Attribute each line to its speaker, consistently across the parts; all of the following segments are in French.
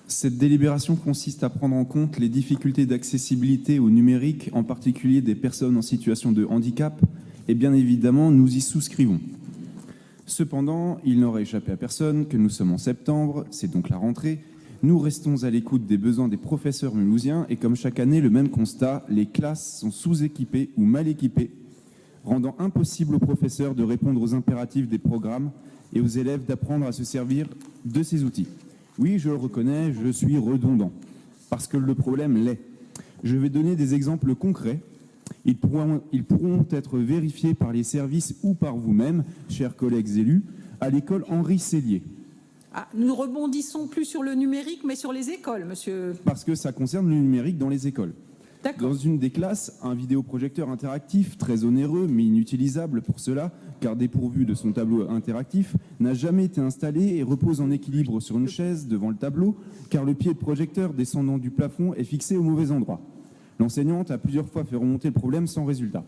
Speaker 1: Cette délibération consiste à prendre en compte les difficultés d'accessibilité au numérique, en particulier des personnes en situation de handicap, et bien évidemment, nous y souscrivons. Cependant, il n'aura échappé à personne que nous sommes en septembre, c'est donc la rentrée. Nous restons à l'écoute des besoins des professeurs mulhousiens et comme chaque année, le même constat, les classes sont sous-équipées ou mal équipées, rendant impossible aux professeurs de répondre aux impératifs des programmes et aux élèves d'apprendre à se servir de ces outils. Oui, je le reconnais, je suis redondant, parce que le problème l'est. Je vais donner des exemples concrets. Ils pourront être vérifiés par les services ou par vous-même, chers collègues élus, à l'école Henri Sellier.
Speaker 2: Ah, nous rebondissons plus sur le numérique, mais sur les écoles, monsieur.
Speaker 1: Parce que ça concerne le numérique dans les écoles. Dans une des classes, un vidéoprojecteur interactif, très onéreux mais inutilisable pour cela, car dépourvu de son tableau interactif, n'a jamais été installé et repose en équilibre sur une chaise devant le tableau, car le pied de projecteur descendant du plafond est fixé au mauvais endroit. L'enseignante a plusieurs fois fait remonter le problème sans résultat.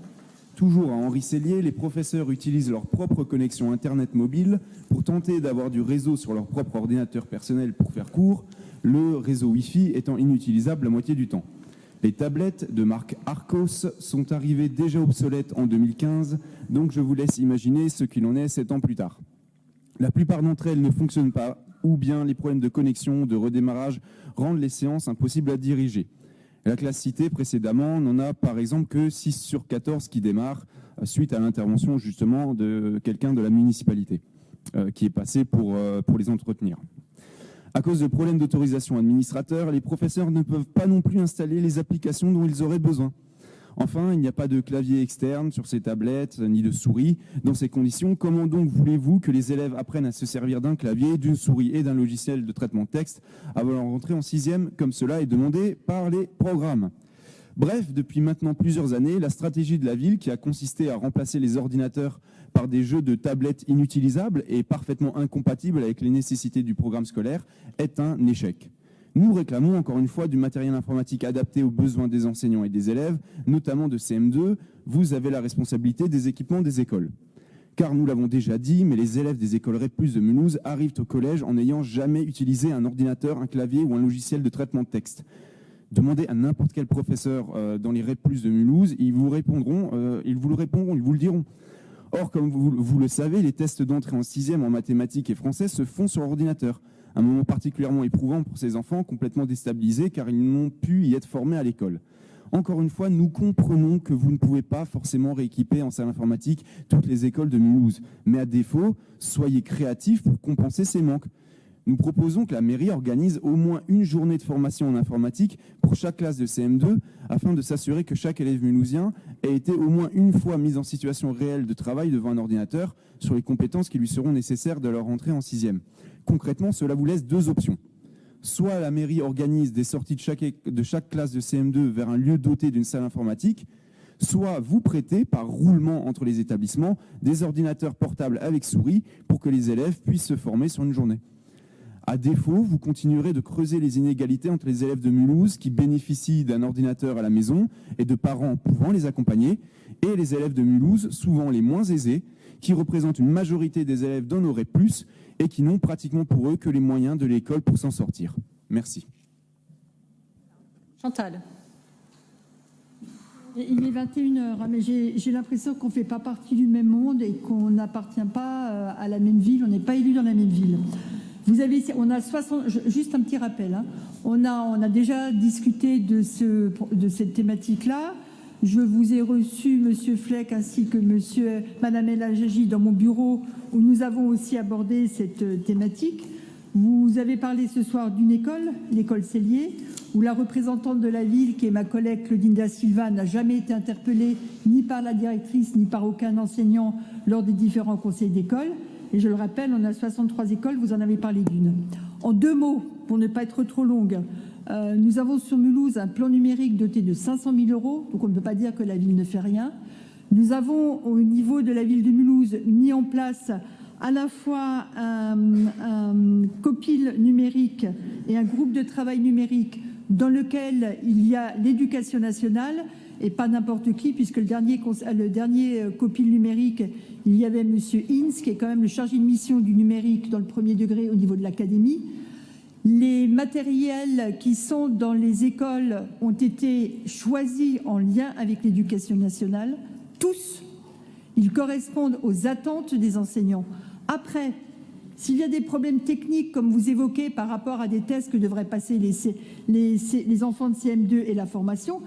Speaker 1: Toujours à Henri Sellier, les professeurs utilisent leur propre connexion Internet mobile pour tenter d'avoir du réseau sur leur propre ordinateur personnel pour faire cours, le réseau Wi-Fi étant inutilisable la moitié du temps. Les tablettes de marque Arcos sont arrivées déjà obsolètes en 2015, donc je vous laisse imaginer ce qu'il en est 7 ans plus tard. La plupart d'entre elles ne fonctionnent pas, ou bien les problèmes de connexion, de redémarrage rendent les séances impossibles à diriger. La classe citée précédemment n'en a par exemple que 6 sur 14 qui démarrent suite à l'intervention justement de quelqu'un de la municipalité qui est passé pour les entretenir. À cause de problèmes d'autorisation administrateur, les professeurs ne peuvent pas non plus installer les applications dont ils auraient besoin. Enfin, il n'y a pas de clavier externe sur ces tablettes, ni de souris. Dans ces conditions, comment donc voulez-vous que les élèves apprennent à se servir d'un clavier, d'une souris et d'un logiciel de traitement de texte avant leur rentrée en 6e, comme cela est demandé par les programmes ? Bref, depuis maintenant plusieurs années, la stratégie de la ville, qui a consisté à remplacer les ordinateurs par des jeux de tablettes inutilisables et parfaitement incompatibles avec les nécessités du programme scolaire, est un échec. Nous réclamons encore une fois du matériel informatique adapté aux besoins des enseignants et des élèves, notamment de CM2. Vous avez la responsabilité des équipements des écoles. Car nous l'avons déjà dit, mais les élèves des écoles REP+ de Mulhouse arrivent au collège en n'ayant jamais utilisé un ordinateur, un clavier ou un logiciel de traitement de texte. Demandez à n'importe quel professeur dans les REP+ de Mulhouse, ils vous le diront. Or, comme vous le savez, les tests d'entrée en 6e en mathématiques et français se font sur ordinateur. Un moment particulièrement éprouvant pour ces enfants complètement déstabilisés car ils n'ont pu y être formés à l'école. Encore une fois, nous comprenons que vous ne pouvez pas forcément rééquiper en salle informatique toutes les écoles de Mulhouse. Mais à défaut, soyez créatifs pour compenser ces manques. Nous proposons que la mairie organise au moins une journée de formation en informatique pour chaque classe de CM2 afin de s'assurer que chaque élève mulhousien ait été au moins une fois mis en situation réelle de travail devant un ordinateur sur les compétences qui lui seront nécessaires de leur entrée en 6e. Concrètement, cela vous laisse 2 options. Soit la mairie organise des sorties de chaque classe de CM2 vers un lieu doté d'une salle informatique, soit vous prêtez, par roulement entre les établissements, des ordinateurs portables avec souris pour que les élèves puissent se former sur une journée. À défaut, vous continuerez de creuser les inégalités entre les élèves de Mulhouse qui bénéficient d'un ordinateur à la maison et de parents pouvant les accompagner, et les élèves de Mulhouse, souvent les moins aisés, qui représentent une majorité des élèves d'en aurait plus et qui n'ont pratiquement pour eux que les moyens de l'école pour s'en sortir. Merci.
Speaker 2: Chantal.
Speaker 3: Il est 21h, mais j'ai l'impression qu'on ne fait pas partie du même monde et qu'on n'appartient pas à la même ville, on n'est pas élus dans la même ville. Juste un petit rappel, hein. On a déjà discuté de cette thématique-là. Je vous ai reçu, Monsieur Fleck, ainsi que Madame El Hadji dans mon bureau, où nous avons aussi abordé cette thématique. Vous avez parlé ce soir d'une école, l'école Sellier, où la représentante de la ville, qui est ma collègue Claudine Da Silva, n'a jamais été interpellée ni par la directrice, ni par aucun enseignant lors des différents conseils d'école. Et je le rappelle, on a 63 écoles, vous en avez parlé d'une. En 2 mots, pour ne pas être trop longue, nous avons sur Mulhouse un plan numérique doté de 500 000 €, donc on ne peut pas dire que la ville ne fait rien. Nous avons, au niveau de la ville de Mulhouse, mis en place à la fois un copil numérique et un groupe de travail numérique dans lequel il y a l'éducation nationale, et pas n'importe qui, puisque le dernier copil numérique, il y avait M. Inz, qui est quand même le chargé de mission du numérique dans le 1er degré au niveau de l'académie. Les matériels qui sont dans les écoles ont été choisis en lien avec l'éducation nationale, tous. Ils correspondent aux attentes des enseignants. Après, s'il y a des problèmes techniques, comme vous évoquez, par rapport à des tests que devraient passer les enfants de CM2 et la formation,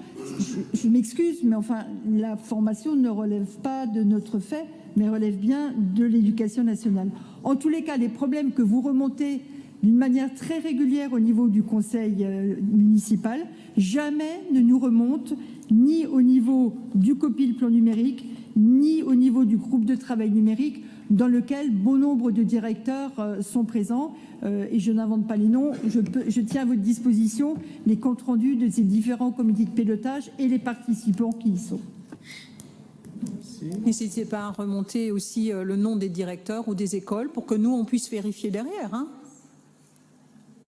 Speaker 3: je m'excuse, mais enfin, la formation ne relève pas de notre fait, mais relève bien de l'éducation nationale. En tous les cas, les problèmes que vous remontez d'une manière très régulière au niveau du conseil municipal, jamais ne nous remontent ni au niveau du COPIL plan numérique, ni au niveau du groupe de travail numérique, dans lequel bon nombre de directeurs sont présents. Et je n'invente pas les noms, je tiens à votre disposition les comptes rendus de ces différents comités de pilotage et les participants qui y sont.
Speaker 2: N'hésitez pas à remonter aussi le nom des directeurs ou des écoles pour que nous, on puisse vérifier derrière.